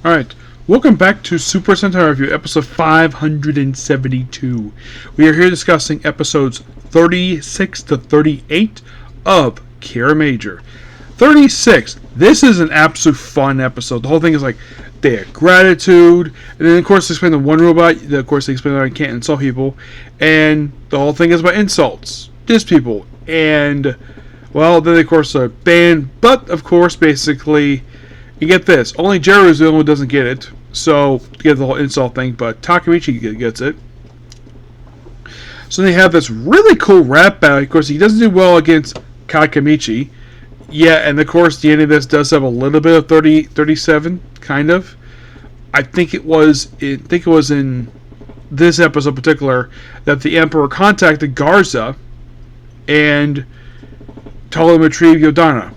Alright, welcome back to Super Sentai Review, episode 572. We are here discussing episodes 36 to 38 of Kiramager. 36, this is an absolute fun episode. The whole thing is like, they have gratitude, and then of course they explain the one rule about, of course they explain that I can't insult people, and the whole thing is about insults, diss people, and, well, then of course they're banned, but of course basically, you get this. Only Jeru is the only one who doesn't get it. So, to get the whole insult thing. But Takemichi gets it. So they have this really cool rap battle. Of course, he doesn't do well against Takemichi. Yeah, and of course, the end of this does have a little bit of 37, kind of. I think it was in this episode in particular that the Emperor contacted Garza and told him to retrieve Yodana.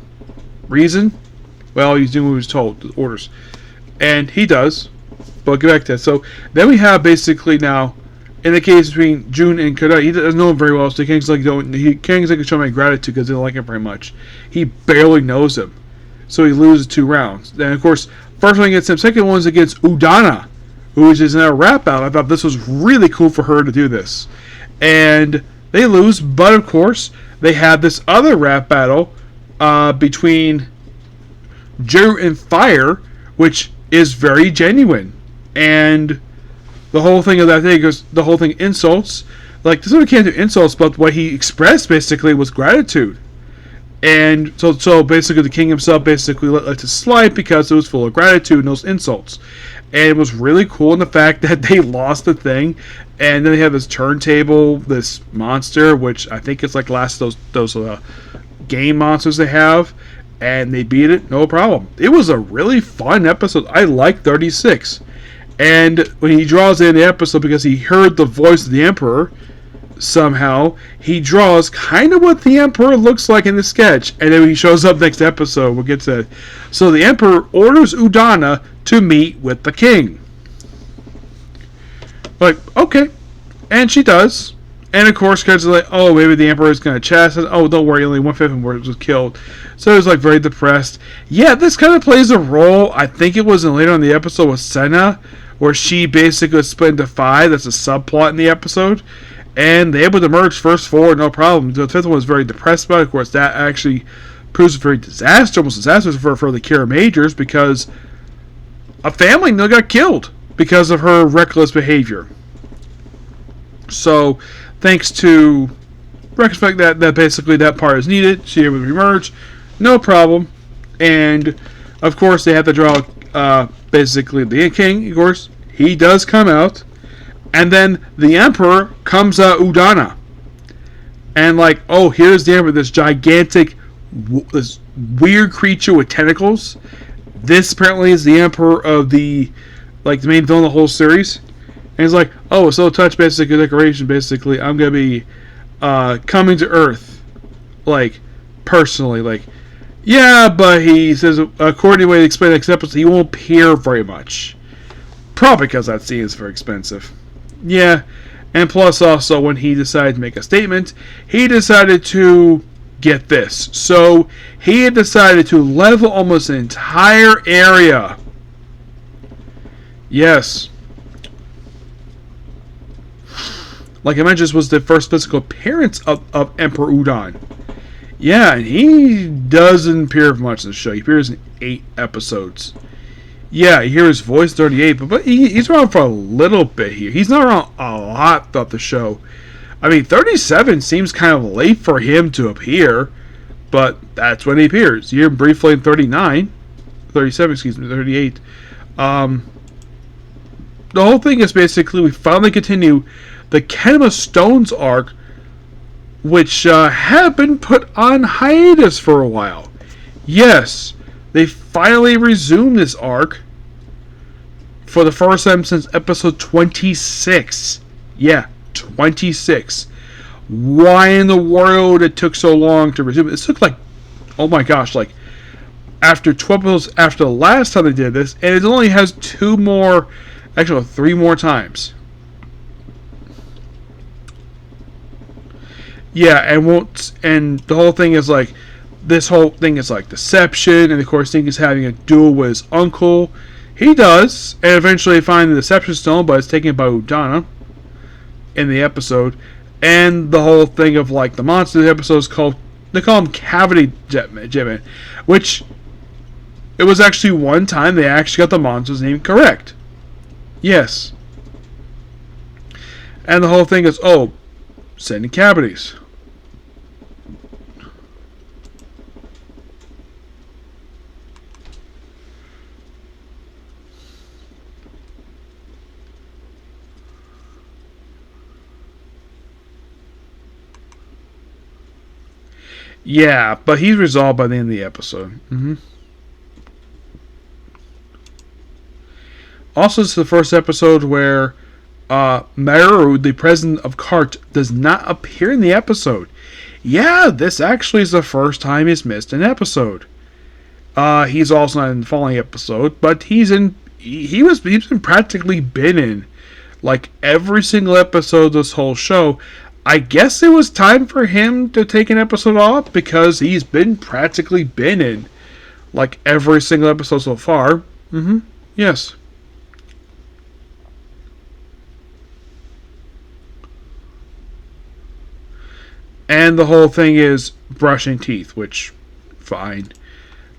Reason? Well, he's doing what he was told, the orders. And he does. But I'll get back to that. So, then we have basically now, in the case between Jun and Kodai, he doesn't know him very well, so he can't show my gratitude because he doesn't like him very much. He barely knows him. So he loses 2 rounds. Then, of course, first one against him, second one's against Udana, who is in a rap battle. I thought this was really cool for her to do this. And they lose, but of course, they have this other rap battle between Jeru and Fire, which is very genuine, and the whole thing of that thing goes, the whole thing insults, like this one can't do insults, but what he expressed basically was gratitude, and so basically the king himself basically let it slide because it was full of gratitude and those insults, and it was really cool in the fact that they lost the thing, and then they have this turntable, this monster, which I think it's like last of those game monsters they have. And they beat it, no problem. It was a really fun episode. I like 36. And when he draws in the episode, because he heard the voice of the Emperor, somehow, he draws kind of what the Emperor looks like in the sketch. And then when he shows up next episode, we'll get to that. So the Emperor orders Udana to meet with the king. Like, okay. And she does. And of course, guys are like, oh, maybe the Emperor is going to chastise. Oh, don't worry, only 1/5 of him was killed. So he was like very depressed. Yeah, this kind of plays a role. I think it was later in the episode with Senna, where she basically was split into 5. That's a subplot in the episode. And they able to merge first 4, no problem. The 5th one was very depressed about it. Of course, that actually proves very almost disastrous for the Kiramagers, because a family got killed because of her reckless behavior. So, thanks to retrospect that basically that part is needed. She able to remerge, no problem. And of course they have to draw basically the king. Of course he does come out, and then the Emperor comes out Udana, and like, oh, here's the Emperor, this gigantic, this weird creature with tentacles. This apparently is the Emperor of the main villain of the whole series. And he's like, oh, so touch basically decoration, basically, I'm going to be coming to Earth, like, personally, like, yeah, but he says, according to the way they explain next episode, he won't appear very much. Probably because that scene is very expensive. Yeah, and plus also, when he decided to make a statement, he decided to get this. So, he had decided to level almost an entire area. Yes. Like I mentioned, this was the first physical appearance of Emperor Udon. Yeah, and he doesn't appear much in the show. He appears in 8 episodes. Yeah, you hear his voice 38, but he's around for a little bit here. He's not around a lot throughout the show. I mean, 37 seems kind of late for him to appear, but that's when he appears. You hear him briefly in 37, 38. The whole thing is basically we finally continue the Kenma Stones arc, which have been put on hiatus for a while. Yes, they finally resumed this arc for the first time since episode 26. Yeah, 26. Why in the world it took so long to resume it? It took like, oh my gosh, like after 12 episodes after the last time they did this, and it only has 3 more times. Yeah, and the whole thing is like, this whole thing is like deception, and of course Nick is having a duel with his uncle. He does, and eventually find the Deception Stone, but it's taken by Udana in the episode. And the whole thing of like the monster of the episode is called, they call him Cavity Jetman, which it was actually one time they actually got the monster's name correct. Yes. And the whole thing is, oh, sending cavities. Yeah, but he's resolved by the end of the episode. Also, it's the first episode where Maru, the president of CART, does not appear in the episode. Yeah, this actually is the first time he's missed an episode. He's also not in the following episode, but he's been practically been in like every single episode of this whole show. I guess it was time for him to take an episode off because he's practically been in like every single episode so far. Yes. And the whole thing is brushing teeth, which, fine.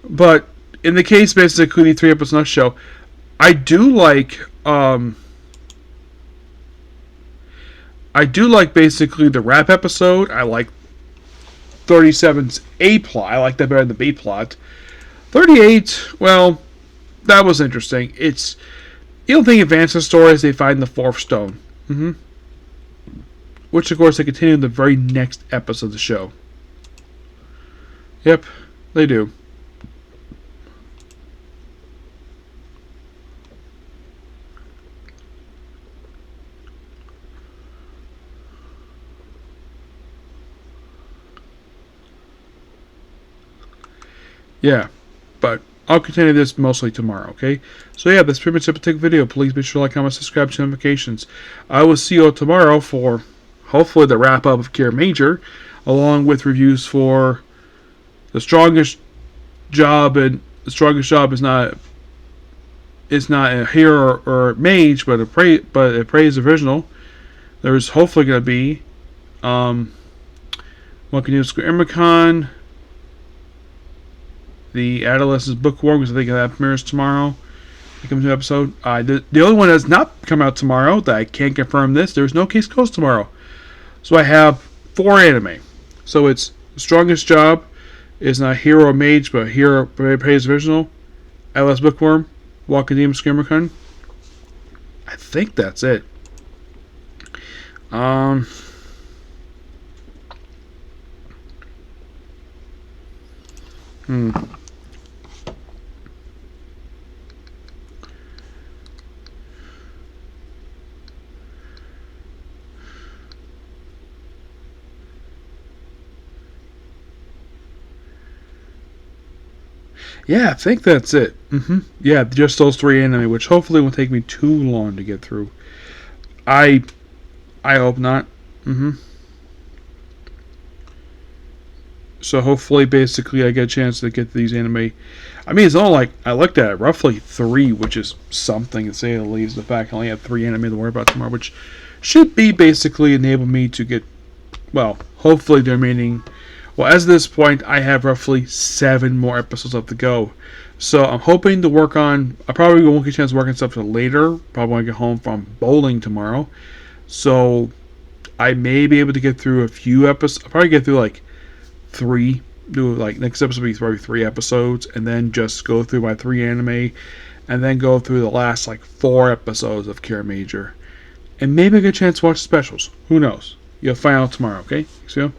But in the case, basically, the 3 episodes show, I do like basically the rap episode. I like 37's A plot. I like that better than the B plot. 38, well, that was interesting. It's, you don't think advances the story as they find the 4th stone. Which, of course, they continue in the very next episode of the show. Yep, they do. Yeah, but I'll continue this mostly tomorrow, okay? So yeah, that's pretty much it for the video. Please be sure to like, comment, subscribe, to notifications. I will see you all tomorrow for hopefully the wrap-up of Kiramager, along with reviews for the strongest job, and the strongest job is not a hero or mage, but a praise original. There's hopefully going to be one can use Kiramager, the Adolescent's Bookworm, because I think that premieres tomorrow. It comes to an episode. The only one that has not come out tomorrow that I can't confirm this. There's no Case Closed tomorrow. So I have 4 anime. So it's the strongest job is not hero or mage, but hero praise original. Atlas Bookworm, Walking Demon Skirmicon. I think that's it. Yeah, I think that's it. Yeah, just those 3 anime, which hopefully won't take me too long to get through. I hope not. So hopefully, basically, I get a chance to get these anime. I mean, it's all like, I looked at it, roughly 3, which is something to say the least. The fact I only have 3 anime to worry about tomorrow, which should be basically enable me to get, well, hopefully the remaining. Well, as of this point, I have roughly 7 more episodes left to go. So I'm hoping to work on, I probably won't get a chance to work on stuff until later. Probably when I get home from bowling tomorrow. So I may be able to get through a few episodes. I'll probably get through like 3. Do like next episode will be probably 3 episodes. And then just go through my 3 anime. And then go through the last like 4 episodes of Kiramager. And maybe I get a chance to watch specials. Who knows? You'll find out tomorrow, okay? See you.